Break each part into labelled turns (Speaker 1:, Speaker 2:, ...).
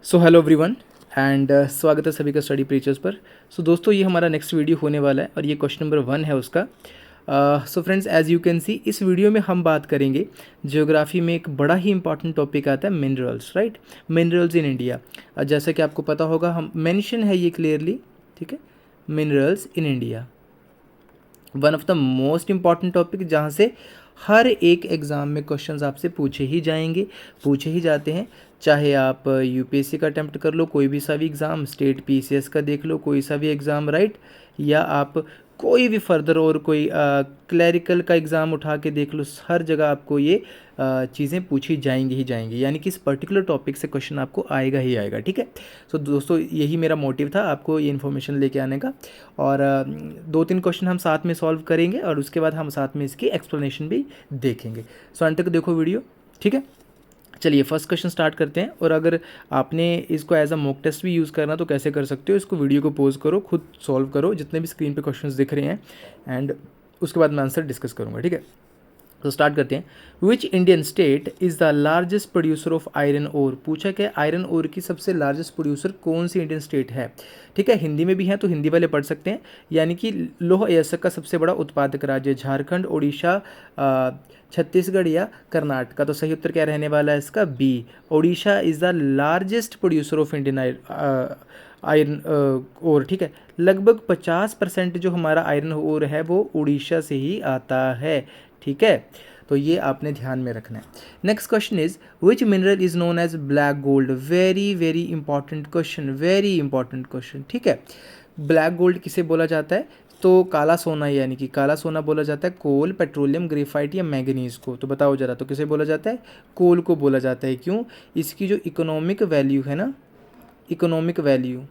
Speaker 1: So hello everyone and स्वागत है सभी का स्टडी प्रीचर्स पर। सो दोस्तों, ये हमारा नेक्स्ट वीडियो होने वाला है और ये क्वेश्चन नंबर 1 है उसका। So friends, as you can see, इस वीडियो में हम बात करेंगे ज्योग्राफी में एक बड़ा ही इंपॉर्टेंट टॉपिक आता है minerals, right. Minerals in India. जैसा कि आपको पता होगा, हम मेंशन है ये क्लियरली, ठीक है। Minerals in India, one of the most important topic, जहाँ से हर एक एग्ज़ाम में क्वेश्चंस आपसे पूछे ही जाएंगे, पूछे ही जाते हैं। चाहे आप यूपीएससी का अटैम्प्ट कर लो, कोई भी सा भी एग्ज़ाम, स्टेट पीसीएस का देख लो, कोई सा भी एग्ज़ाम, राइट। या आप कोई भी फर्दर और कोई क्लैरिकल का एग्ज़ाम उठा के देख लो, हर जगह आपको ये चीज़ें पूछी जाएंगी ही जाएंगी, यानी कि इस पर्टिकुलर टॉपिक से क्वेश्चन आपको आएगा ही आएगा, ठीक है। सो दोस्तों, यही मेरा मोटिव था आपको ये इन्फॉर्मेशन लेके आने का। और 2-3 क्वेश्चन हम साथ में सॉल्व करेंगे और उसके बाद हम साथ में इसकी एक्सप्लेनेशन भी देखेंगे। सो अंत तक देखो वीडियो, ठीक है। चलिए फर्स्ट क्वेश्चन स्टार्ट करते हैं। और अगर आपने इसको एज अ मॉक टेस्ट भी यूज़ करना तो कैसे कर सकते हो, इसको वीडियो को पॉज करो, खुद सॉल्व करो जितने भी स्क्रीन पे क्वेश्चंस दिख रहे हैं, एंड उसके बाद मैं आंसर डिस्कस करूँगा, ठीक है। तो स्टार्ट करते हैं। Which Indian state is the largest producer of iron ore. पूछा कि आयरन ओर की सबसे लार्जेस्ट प्रोड्यूसर कौन सी इंडियन स्टेट है, ठीक है। हिंदी में भी है तो हिंदी वाले पढ़ सकते हैं। यानी कि लौह अयस्क का सबसे बड़ा उत्पादक राज्य झारखंड, उड़ीसा, छत्तीसगढ़ या कर्नाटक। तो सही उत्तर क्या रहने वाला है इसका, B. Orissa is the largest producer of Indian iron ore, ठीक है। लगभग 50% जो हमारा आयरन ओर है वो उड़ीसा से ही आता है, ठीक है। तो ये आपने ध्यान में रखना है। Next question is which mineral is known as black gold. Very very important question, very important question, ठीक है। ब्लैक गोल्ड किसे बोला जाता है, तो काला सोना, यानी कि काला सोना बोला जाता है कोल, पेट्रोलियम, ग्रेफाइट या मैंगनीज को। तो बताओ जरा, तो किसे बोला जाता है, कोल को बोला जाता है। क्यों, इसकी जो इकोनॉमिक वैल्यू है ना, इकोनॉमिक वैल्यू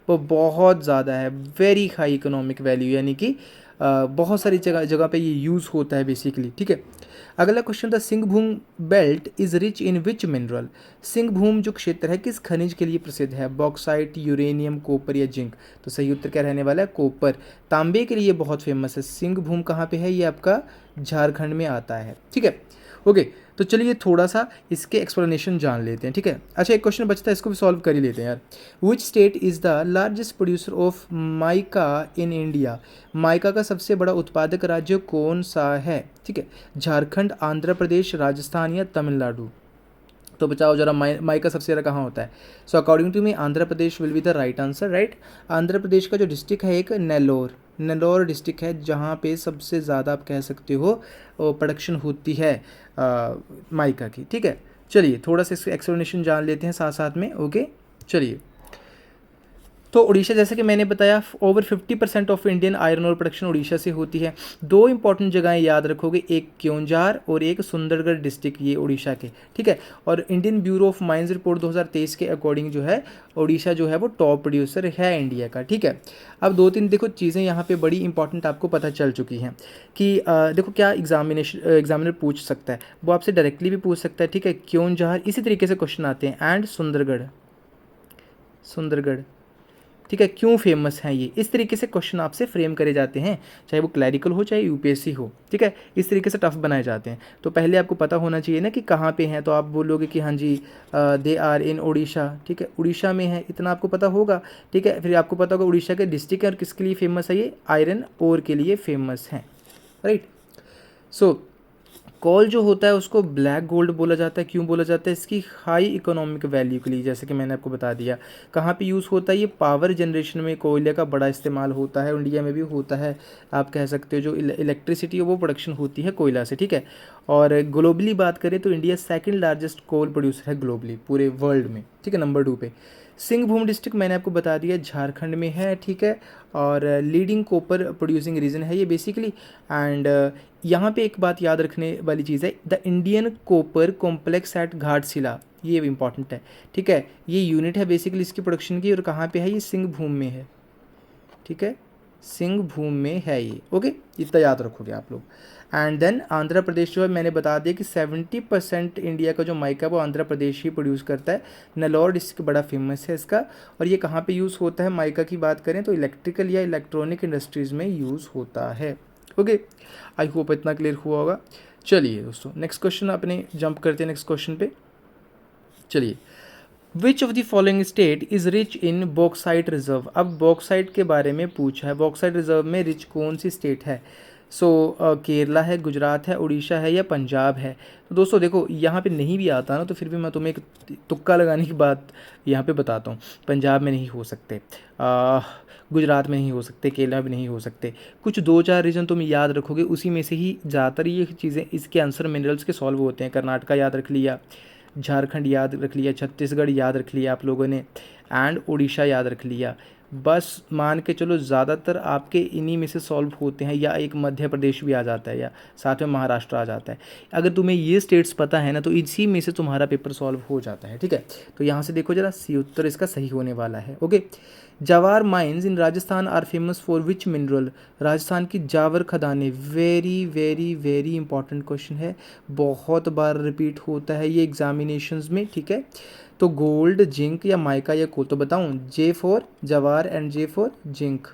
Speaker 1: वो बहुत ज़्यादा है, वेरी हाई इकोनॉमिक वैल्यू, यानी कि बहुत सारी जगह जगह पे ये यूज़ होता है बेसिकली, ठीक है। अगला क्वेश्चन था, Singhbhum belt is rich in which mineral. Singhbhum जो क्षेत्र है किस खनिज के लिए प्रसिद्ध है, बॉक्साइट, यूरेनियम, कॉपर या जिंक। तो सही उत्तर क्या रहने वाला है, कॉपर। तांबे के लिए बहुत फेमस है। सिंहभूम कहाँ पे है, ये आपका झारखंड में आता है, ठीक है। ओके, तो चलिए थोड़ा सा इसके एक्सप्लेनेशन जान लेते हैं, ठीक है। अच्छा, एक क्वेश्चन बचता है, इसको भी सॉल्व कर ही लेते हैं यार। Which state is the largest producer of mica in India. Mica का सबसे बड़ा उत्पादक राज्य कौन सा है, ठीक है। झारखंड, आंध्र प्रदेश, राजस्थान या तमिलनाडु। तो बचाओ जरा, माइका सबसे ज़्यादा कहाँ होता है। So according to me Andhra Pradesh will be the right answer, right. Andhra Pradesh का जो डिस्ट्रिक्ट है एक नेल्लोर, नेल्लोर डिस्ट्रिक्ट है, जहाँ पे सबसे ज़्यादा आप कह सकते हो प्रोडक्शन होती है माइका की, ठीक है। चलिए थोड़ा सा इसका एक्सप्लेनेशन जान लेते हैं साथ साथ में, ओके। चलिए, तो उड़ीसा, जैसे कि मैंने बताया, over 50% of Indian iron ore production Orissa से होती है। दो इंपॉर्टेंट जगहें याद रखोगे, एक क्योंझार और एक सुंदरगढ़ डिस्ट्रिक्ट, ये उड़ीसा के, ठीक है। और Indian bureau of mines report 2023 के अकॉर्डिंग जो है उड़ीसा जो है वो टॉप प्रोड्यूसर है इंडिया का, ठीक है। अब 2-3 देखो चीज़ें यहाँ पे बड़ी इंपॉर्टेंट आपको पता चल चुकी हैं कि देखो क्या एग्जामिनर पूछ सकता है, वो आपसे डायरेक्टली भी पूछ सकता है, ठीक है। क्योंझार, इसी तरीके से क्वेश्चन आते हैं, एंड सुंदरगढ़, सुंदरगढ़, ठीक है, क्यों फेमस हैं ये, इस तरीके से क्वेश्चन आपसे फ्रेम करे जाते हैं, चाहे वो क्लैरिकल हो चाहे यूपीएससी हो, ठीक है। इस तरीके से टफ बनाए जाते हैं। तो पहले आपको पता होना चाहिए ना कि कहाँ पे हैं, तो आप बोलोगे कि हाँ जी दे आर इन उड़ीसा, ठीक है, उड़ीसा में है, इतना आपको पता होगा, ठीक है। फिर आपको पता होगा उड़ीसा के डिस्ट्रिक्ट है और किसके लिए फेमस है, ये आयरन ओर के लिए फेमस है, राइट। सो कोल जो होता है उसको ब्लैक गोल्ड बोला जाता है, क्यों बोला जाता है, इसकी हाई इकोनॉमिक वैल्यू के लिए, जैसे कि मैंने आपको बता दिया। कहाँ पे यूज़ होता है, ये पावर जनरेशन में कोयले का बड़ा इस्तेमाल होता है, इंडिया में भी होता है। आप कह सकते हो जो इलेक्ट्रिसिटी है वो प्रोडक्शन होती है कोयला से, ठीक है। और ग्लोबली बात करें तो India second largest coal producer है ग्लोबली, पूरे वर्ल्ड में, ठीक है, नंबर 2 पे। सिंहभूम डिस्ट्रिक्ट मैंने आपको बता दिया झारखंड में है, ठीक है। और लीडिंग कॉपर प्रोड्यूसिंग रीजन है ये बेसिकली। एंड यहाँ पे एक बात याद रखने वाली चीज़ है, the Indian copper complex at Ghatshila, ये इंपॉर्टेंट है, ठीक है। ये यूनिट है बेसिकली इसकी प्रोडक्शन की, और कहाँ पे है, ये सिंहभूम में है, ठीक है, सिंहभूम में है ये, ओके। इतना याद रखोगे आप लोग। एंड देन आंध्र प्रदेश जो है, मैंने बता दिया कि 70% इंडिया का जो माइका है वो आंध्र प्रदेश ही प्रोड्यूस करता है। नेल्लोर डिस्ट्रिक्ट बड़ा फेमस है इसका। और ये कहाँ पे यूज़ होता है, माइका की बात करें तो इलेक्ट्रिकल या इलेक्ट्रॉनिक इंडस्ट्रीज़ में यूज़ होता है, ओके। आई होप इतना क्लियर हुआ होगा। चलिए दोस्तों नेक्स्ट क्वेश्चन अपने जंप करते हैं नेक्स्ट क्वेश्चन पे। चलिए, which of the following state is rich in bauxite reserve. अब बॉक्साइट के बारे में पूछा है, बॉक्साइट रिजर्व में रिच कौन सी स्टेट है। सो केरला है, गुजरात है, उड़ीसा है या पंजाब है। तो दोस्तों देखो यहाँ पे नहीं भी आता ना तो फिर भी मैं तुम्हें एक तुक्का लगाने की बात यहाँ पे बताता हूँ। पंजाब में नहीं हो सकते, गुजरात में नहीं हो सकते, केरला में नहीं हो सकते। कुछ 2-4 रीजन तुम याद रखोगे, उसी में से ही ज़्यादातर ये चीज़ें इसके आंसर मिनरल्स के सॉल्व होते हैं। कर्नाटका याद रख लिया, झारखंड याद रख लिया, छत्तीसगढ़ याद रख लिया आप लोगों ने, एंड उड़ीसा याद रख लिया। बस मान के चलो ज़्यादातर आपके इन्हीं में से सॉल्व होते हैं, या एक मध्य प्रदेश भी आ जाता है, या साथ में महाराष्ट्र आ जाता है। अगर तुम्हें ये स्टेट्स पता है ना तो इसी में से तुम्हारा पेपर सॉल्व हो जाता है। ठीक है, तो यहाँ से देखो जरा, सी उत्तर इसका सही होने वाला है। Okay, Zawar mines in Rajasthan are famous for which mineral. Rajasthan की जावर खदानें, very very very important question है, बहुत बार रिपीट होता है ये एग्जामिनेशंस में। ठीक है, तो गोल्ड, जिंक या माइका या कोल। तो बताऊं, जे फॉर जवार एंड जे फॉर जिंक।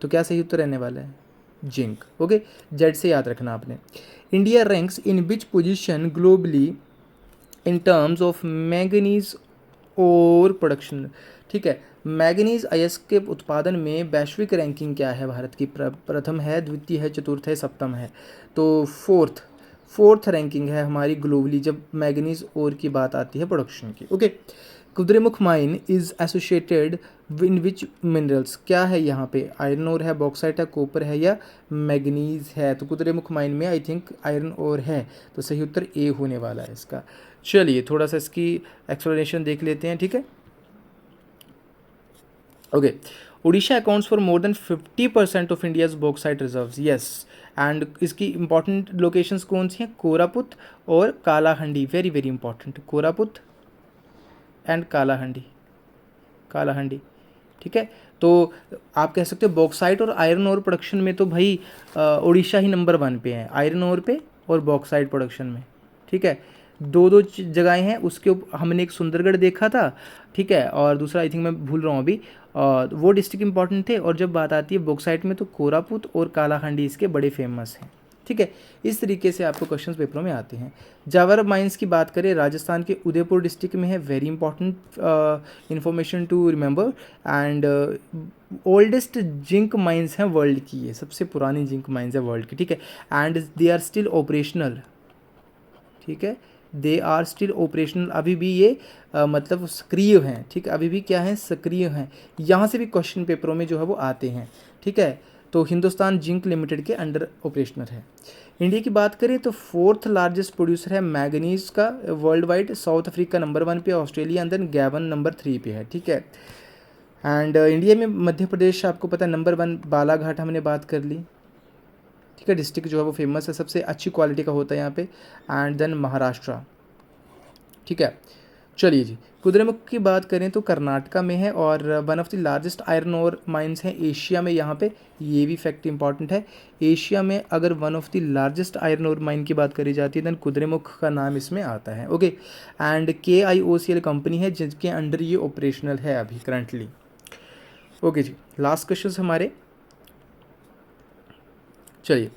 Speaker 1: तो क्या सही उत्तर रहने वाला है, जिंक। ओके, जेड से याद रखना आपने। India ranks in which position globally in terms of manganese और प्रोडक्शन। ठीक है, मैंगनीज अयस्क के उत्पादन में वैश्विक रैंकिंग क्या है भारत की। प्रथम है, द्वितीय है, चतुर्थ है, सप्तम है। तो फोर्थ रैंकिंग है हमारी ग्लोबली जब मैंगनीज ओर की बात आती है प्रोडक्शन की। Okay, Kudremukh mine is associated in which minerals. क्या है यहाँ पे, आयरन ओर है, बॉक्साइट है, कॉपर है या मैंगनीज है। तो कुद्रेमुख माइन में आई थिंक आयरन ओर है, तो सही उत्तर ए होने वाला है इसका। चलिए थोड़ा सा इसकी एक्सप्लेनेशन देख लेते हैं। ठीक है, okay, Orissa accounts for more than 50% of India's bauxite reserves. Yes, and इसकी इंपॉर्टेंट लोकेशंस कौन सी हैं, कोरापुट और Kalahandi. Very very important, Koraput and Kalahandi. ठीक है, तो आप कह सकते हो बॉक्साइट और आयरन ओर प्रोडक्शन में तो भाई उड़ीसा ही नंबर 1 पे है, आयरन ओर पे और बॉक्साइट प्रोडक्शन में। ठीक है, दो जगहें हैं, उसके हमने एक सुंदरगढ़ देखा था। ठीक है, और दूसरा आई थिंक मैं भूल रहा हूँ अभी, वो डिस्ट्रिक्ट इंपॉर्टेंट थे। और जब बात आती है बॉक्साइट में तो कोरापुट और कालाहांडी इसके बड़े फेमस हैं। ठीक है, इस तरीके से आपको क्वेश्चंस पेपरों में आते हैं। जावर माइंस की बात करें, राजस्थान के उदयपुर डिस्ट्रिक्ट में है। Very important information to remember. And oldest zinc mines हैं वर्ल्ड की, ये सबसे पुरानी जिंक माइंस है वर्ल्ड की। ठीक है, and they are still operational. ठीक है, दे आर स्टिल ऑपरेशनल, अभी भी ये मतलब सक्रिय हैं। ठीक है, अभी भी क्या है, सक्रिय हैं। यहाँ से भी क्वेश्चन पेपरों में जो है वो आते हैं। ठीक है, तो हिंदुस्तान जिंक लिमिटेड के अंडर ऑपरेशनल है। इंडिया की बात करें तो 4th लार्जेस्ट प्रोड्यूसर है मैंगनीज का worldwide. South Africa number 1 पे, Australia and then Gabon number 3 पे है। ठीक है, एंड इंडिया में मध्य प्रदेश आपको पता है नंबर 1, बालाघाट हमने बात कर ली। ठीक है, डिस्ट्रिक्ट जो है वो फेमस है, सबसे अच्छी क्वालिटी का होता है यहाँ पे। And then Maharashtra. ठीक है, चलिए जी, कुद्रेमुख की बात करें तो कर्नाटका में है, और one of the largest iron ore mines हैं एशिया में यहाँ पे। ये भी फैक्ट इंपॉर्टेंट है, एशिया में अगर one of the largest iron ore mine की बात करी जाती है देन कुद्रेमुख का नाम इसमें आता है। ओके, एंड KIOCL कंपनी है जिसके अंडर ये ऑपरेशनल है अभी करंटली। ओके जी, लास्ट क्वेश्चन हमारे। चलिए,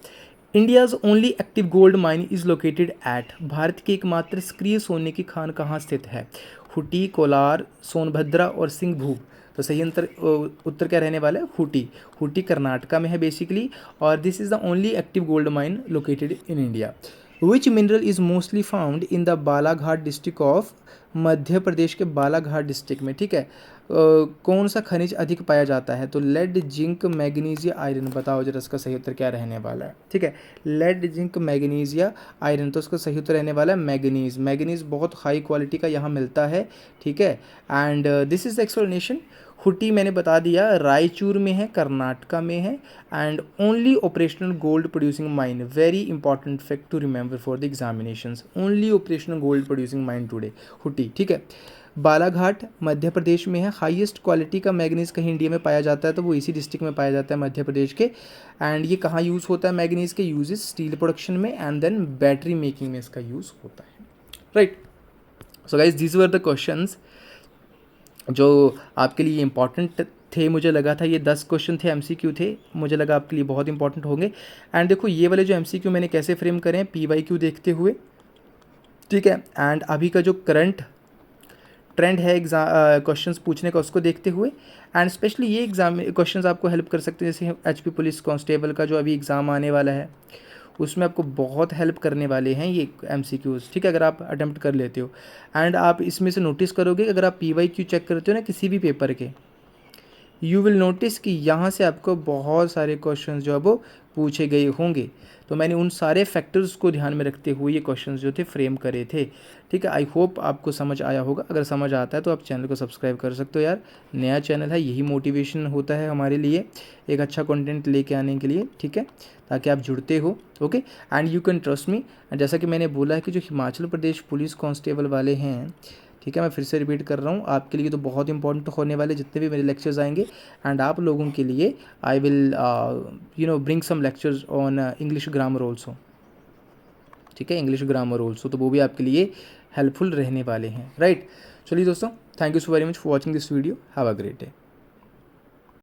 Speaker 1: India's only active gold mine is located at. Bharat की एकमात्र सक्रिय सोने की खान कहाँ स्थित है। हुटी, कोलार, सोनभद्रा और सिंहभूम। तो सही उत्तर क्या रहने वाला है, हुटी। हुटी कर्नाटका में है बेसिकली, और this is the only active gold mine located in India. Which mineral is mostly found in the Balaghat district of, Madhya Pradesh के बालाघाट डिस्ट्रिक्ट में। ठीक है, कौन सा खनिज अधिक पाया जाता है। तो लेड, जिंक, मैग्नीज या आयरन। बताओ जरा इसका सही उत्तर क्या रहने वाला है। ठीक है, लेड, जिंक, मैग्नीज या आयरन। तो इसका सही उत्तर रहने वाला है मैग्नीज। मैग्नीज बहुत हाई क्वालिटी का यहाँ मिलता है। ठीक है, and this is the explanation. Hutti मैंने बता दिया, रायचूर में है, कर्नाटका में है, and only operational gold producing mine. Very important fact to remember for the examinations, only operational gold producing mine today, Hutti. ठीक है, बालाघाट मध्य प्रदेश में है। हाईएस्ट क्वालिटी का मैग्नीज कहीं इंडिया में पाया जाता है तो वो इसी डिस्ट्रिक्ट में पाया जाता है, मध्य प्रदेश के। एंड ये कहाँ यूज़ होता है मैग्नीज के, यूजेस स्टील प्रोडक्शन में एंड देन बैटरी मेकिंग में इसका यूज़ होता है। Right, so guys these were the questions जो आपके लिए इंपॉर्टेंट थे। मुझे लगा था ये 10 क्वेश्चन थे, MCQ थे, मुझे लगा आपके लिए बहुत इंपॉर्टेंट होंगे। एंड देखो ये वाले जो MCQ मैंने कैसे फ्रेम करें हैं, PYQ देखते हुए। ठीक है, एंड अभी का जो करंट ट्रेंड है क्वेश्चंस पूछने का, उसको देखते हुए। एंड स्पेशली ये एग्ज़ाम क्वेश्चंस आपको हेल्प कर सकते हैं, जैसे एचपी पुलिस कांस्टेबल का जो अभी एग्ज़ाम आने वाला है उसमें आपको बहुत हेल्प करने वाले हैं ये एमसीक्यूज़, ठीक है, अगर आप अटेम्प्ट कर लेते हो। एंड आप इसमें से नोटिस करोगे कि अगर आप पीवाईक्यू चेक करते हो ना किसी भी पेपर के, यू विल नोटिस कि यहाँ से आपको बहुत सारे क्वेश्चन जो है वो पूछे गए होंगे। तो मैंने उन सारे फैक्टर्स को ध्यान में रखते हुए ये क्वेश्चंस जो थे फ्रेम करे थे, ठीक है। आई होप आपको समझ आया होगा। अगर समझ आता है तो आप चैनल को सब्सक्राइब कर सकते हो यार, नया चैनल है, यही मोटिवेशन होता है हमारे लिए एक अच्छा कंटेंट लेके आने के लिए, ठीक है, ताकि आप जुड़ते हो। Okay, and you can trust me. जैसा कि मैंने बोला है कि जो हिमाचल प्रदेश पुलिस कांस्टेबल वाले हैं, ठीक है, मैं फिर से रिपीट कर रहा हूँ, आपके लिए तो बहुत इंपॉर्टेंट होने वाले जितने भी मेरे लेक्चर्स आएंगे। एंड आप लोगों के लिए I will bring some lectures on English grammar also, ठीक है, इंग्लिश ग्रामर ऑल्सो, तो वो भी आपके लिए हेल्पफुल रहने वाले हैं, राइट। चलिए दोस्तों, thank you so very much for watching this video, have a great day.